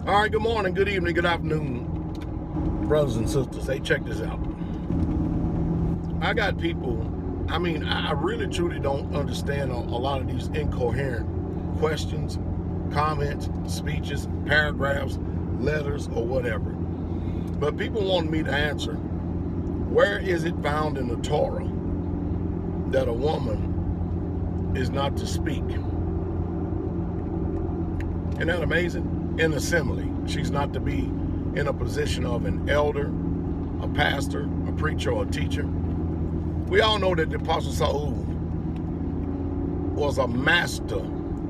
All right, good morning, good evening, good afternoon, brothers and sisters. Hey, check this out. I got people, I really truly don't understand a lot of these incoherent questions, comments, speeches, paragraphs, letters, or whatever. But people want me to answer, where is it found in the Torah that a woman is not to speak? Isn't that amazing? In assembly, she's not to be in a position of an elder, a pastor, a preacher, or a teacher. We all know that the Apostle Saul was a master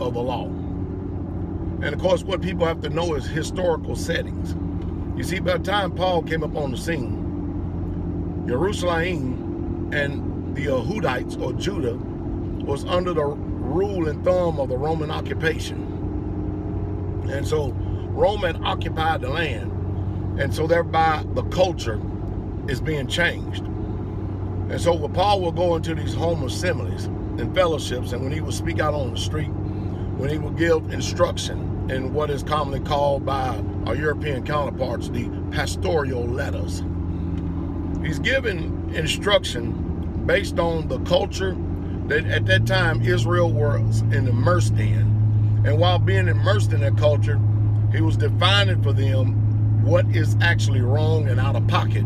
of the law. And of course, what people have to know is historical settings. You see, by the time Paul came up on the scene, Jerusalem and the Yahudites, or Judah, was under the rule and thumb of the Roman occupation. And so Roman occupied the land, and so thereby the culture is being changed. And so when Paul will go into these home assemblies and fellowships, and when he would speak out on the street, when he would give instruction in what is commonly called by our European counterparts the pastoral letters, he's giving instruction based on the culture that at that time Israel was immersed in. And while being immersed in that culture, he was defining for them what is actually wrong and out of pocket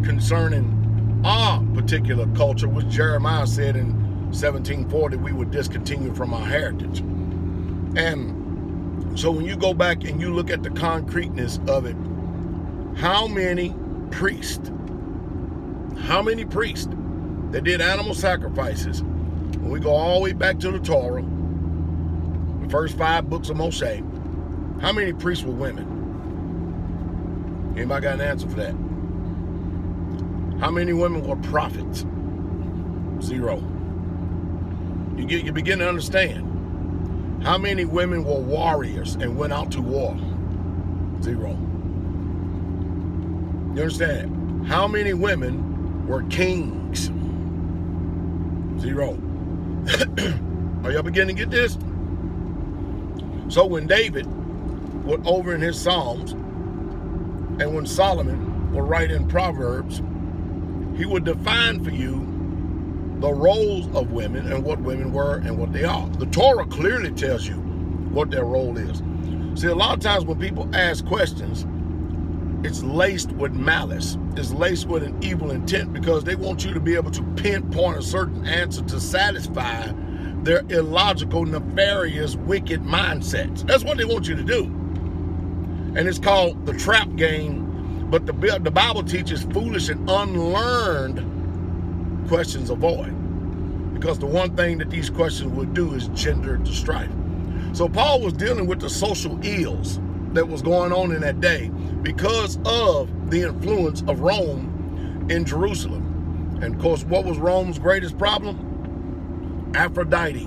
concerning our particular culture, which Jeremiah said in 1740 we would discontinue from our heritage. And so when you go back and you look at the concreteness of it, how many priests that did animal sacrifices, when we go all the way back to the Torah, the first 5 books of Moshe, how many priests were women? Anybody got an answer for that? How many women were prophets? 0. You begin to understand. How many women were warriors and went out to war? 0. You understand? How many women were kings? 0. Are y'all beginning to get this? So when David would over in his Psalms, and when Solomon would write in Proverbs, he would define for you the roles of women and what women were and what they are. The Torah clearly tells you what their role is. See, a lot of times when people ask questions, it's laced with malice. It's laced with an evil intent because they want you to be able to pinpoint a certain answer to satisfy their illogical, nefarious, wicked mindsets. That's what they want you to do. And it's called the trap game, but the Bible teaches foolish and unlearned questions avoid. Because the one thing that these questions would do is gender the strife. So Paul was dealing with the social ills that was going on in that day because of the influence of Rome in Jerusalem. And of course, what was Rome's greatest problem? Aphrodite,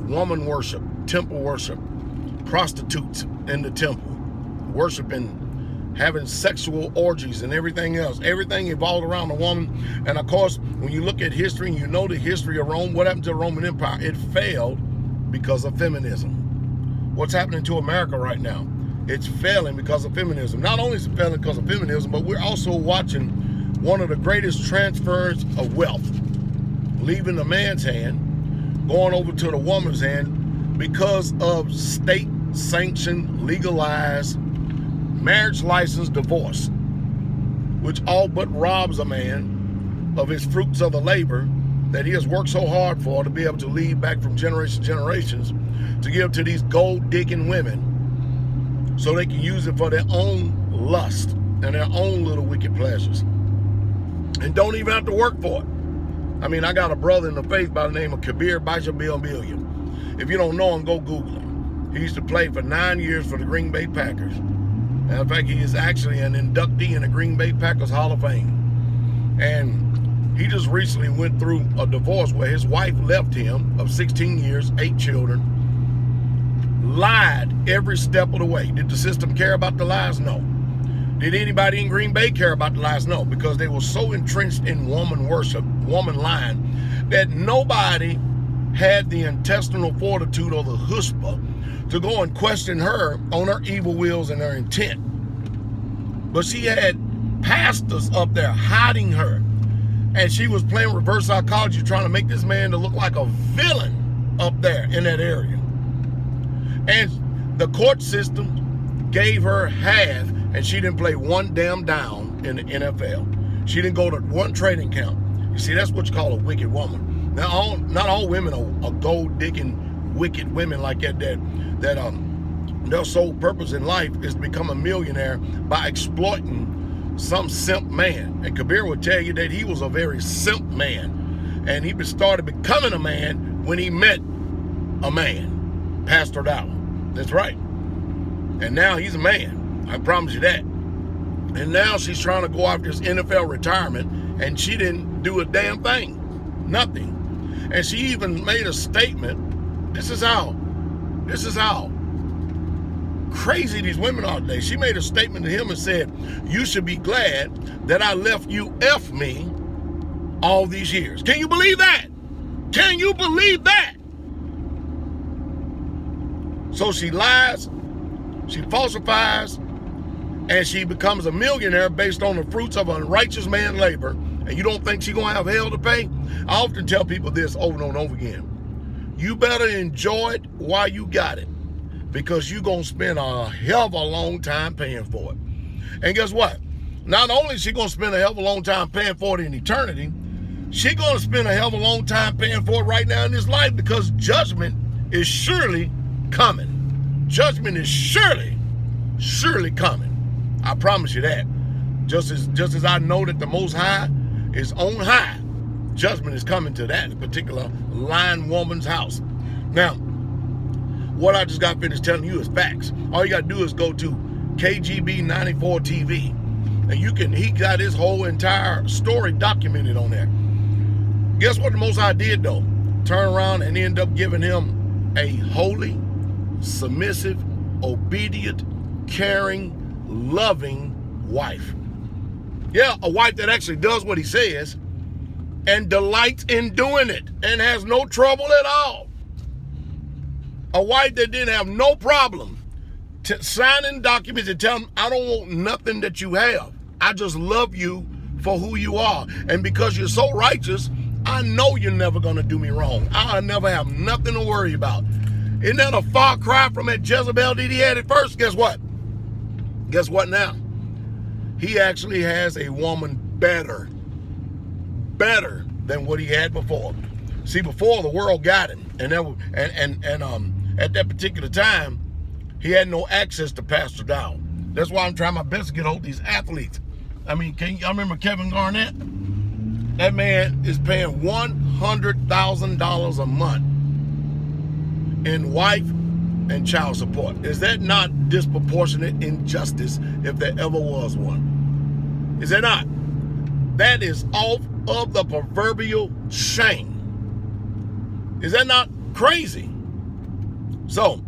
woman worship, temple worship, prostitutes in the temple, worshiping, having sexual orgies and everything else. Everything evolved around the woman. And of course, when you look at history and you know the history of Rome, what happened to the Roman Empire? It failed because of feminism. What's happening to America right now? It's failing because of feminism. Not only is it failing because of feminism, but we're also watching one of the greatest transfers of wealth, leaving the man's hand, going over to the woman's hand because of state-sanctioned, legalized, marriage license divorce, which all but robs a man of his fruits of the labor that he has worked so hard for to be able to leave back from generations to give to these gold-digging women so they can use it for their own lust and their own little wicked pleasures and don't even have to work for it. I mean, I got a brother in the faith by the name of Kabir Bajabilbilia. If you don't know him, go Google him. He used to play for 9 years for the Green Bay Packers. And in fact, he is actually an inductee in the Green Bay Packers Hall of Fame. And he just recently went through a divorce where his wife left him of 16 years, 8 children, lied every step of the way. Did the system care about the lies? No. Did anybody in Green Bay care about the lies? No, because they were so entrenched in woman worship, woman lying, that nobody had the intestinal fortitude or the chutzpah to go and question her on her evil wills and her intent. But she had pastors up there hiding her. And she was playing reverse psychology, trying to make this man to look like a villain up there in that area. And the court system gave her half, and she didn't play one damn down in the NFL. She didn't go to one training camp. You see, that's what you call a wicked woman. Now, not all women are gold-digging wicked women like that their sole purpose in life is to become a millionaire by exploiting some simp man. And Kabir would tell you that he was a very simp man. And he started becoming a man when he met a man, PastorDowell. That's right. And now he's a man. I promise you that. And now she's trying to go after this NFL retirement, and she didn't do a damn thing. Nothing. And she even made a statement. This is how crazy these women are today. She made a statement to him and said, "You should be glad that I left you F me all these years." Can you believe that? Can you believe that? So she lies, she falsifies, and she becomes a millionaire based on the fruits of an unrighteous man's labor. And you don't think she's going to have hell to pay? I often tell people this over and over again. You better enjoy it while you got it, because you're going to spend a hell of a long time paying for it. And guess what? Not only is she going to spend a hell of a long time paying for it in eternity, she's going to spend a hell of a long time paying for it right now in this life, because judgment is surely coming. Judgment is surely coming. I promise you that. Just as I know that the Most High is on high, judgment is coming to that particular lying woman's house. Now, what I just got finished telling you is facts. All you got to do is go to KGB 94 TV, and he got his whole entire story documented on there. Guess what the Most High did, though? Turn around and end up giving him a holy, submissive, obedient, caring, loving wife. Yeah, a wife that actually does what he says and delights in doing it and has no trouble at all. A wife that didn't have no problem signing documents and telling him, I don't want nothing that you have. I just love you for who you are. And because you're so righteous, I know you're never going to do me wrong. I'll never have nothing to worry about. Isn't that a far cry from that Jezebel that he had at first? Guess what? Guess what now? He actually has a woman better than what he had before. See, before the world got him, and at that particular time, he had no access to PastorDowell. That's why I'm trying my best to get hold of these athletes. I mean, I remember Kevin Garnett? That man is paying $100,000 a month in wife and child support. Is that not disproportionate injustice, if there ever was one? Is that not? That is off of the proverbial shame. Is that not crazy? So,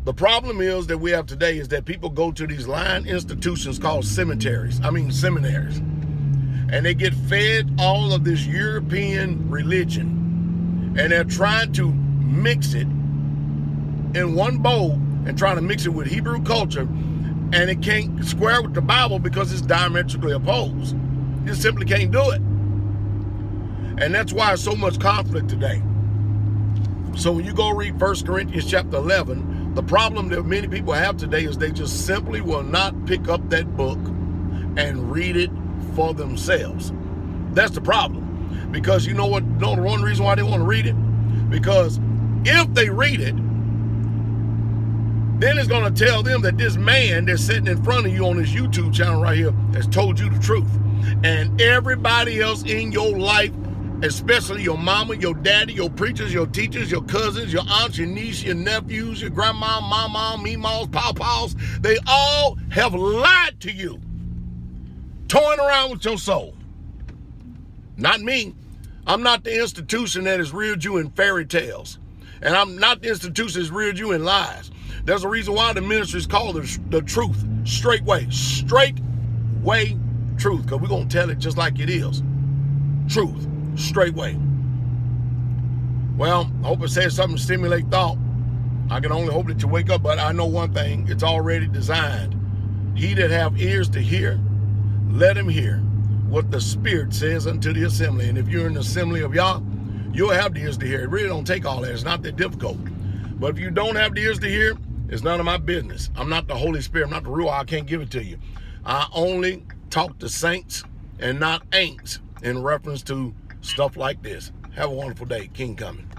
the problem is that we have today is that people go to these lying institutions called seminaries, and they get fed all of this European religion, and they're trying to mix it in one bowl and trying to mix it with Hebrew culture, and it can't square with the Bible because it's diametrically opposed. You simply can't do it. And that's why there's so much conflict today. So when you go read 1 Corinthians chapter 11, the problem that many people have today is they just simply will not pick up that book and read it for themselves. That's the problem. Because you know what? The one reason why they want to read it? Because if they read it, then it's going to tell them that this man that's sitting in front of you on this YouTube channel right here has told you the truth. And everybody else in your life, especially your mama, your daddy, your preachers, your teachers, your cousins, your aunts, your niece, your nephews, your grandma, mama, meemaws, pawpaws, they all have lied to you, toying around with your soul. Not me. I'm not the institution that has reared you in fairy tales. And I'm not the institution that's reared you in lies. There's a reason why the ministry is called the truth, straight way truth, because we're going to tell it just like it is. Truth, straight way. Well, I hope it says something to stimulate thought. I can only hope that you wake up, but I know one thing, it's already designed. He that have ears to hear, let him hear what the Spirit says unto the assembly. And if you're in the assembly of Yah, you'll have the ears to hear. It really don't take all that. It's not that difficult. But if you don't have the ears to hear, it's none of my business. I'm not the Holy Spirit. I'm not the Ruach. I can't give it to you. I only talk to saints and not ain'ts in reference to stuff like this. Have a wonderful day. King coming.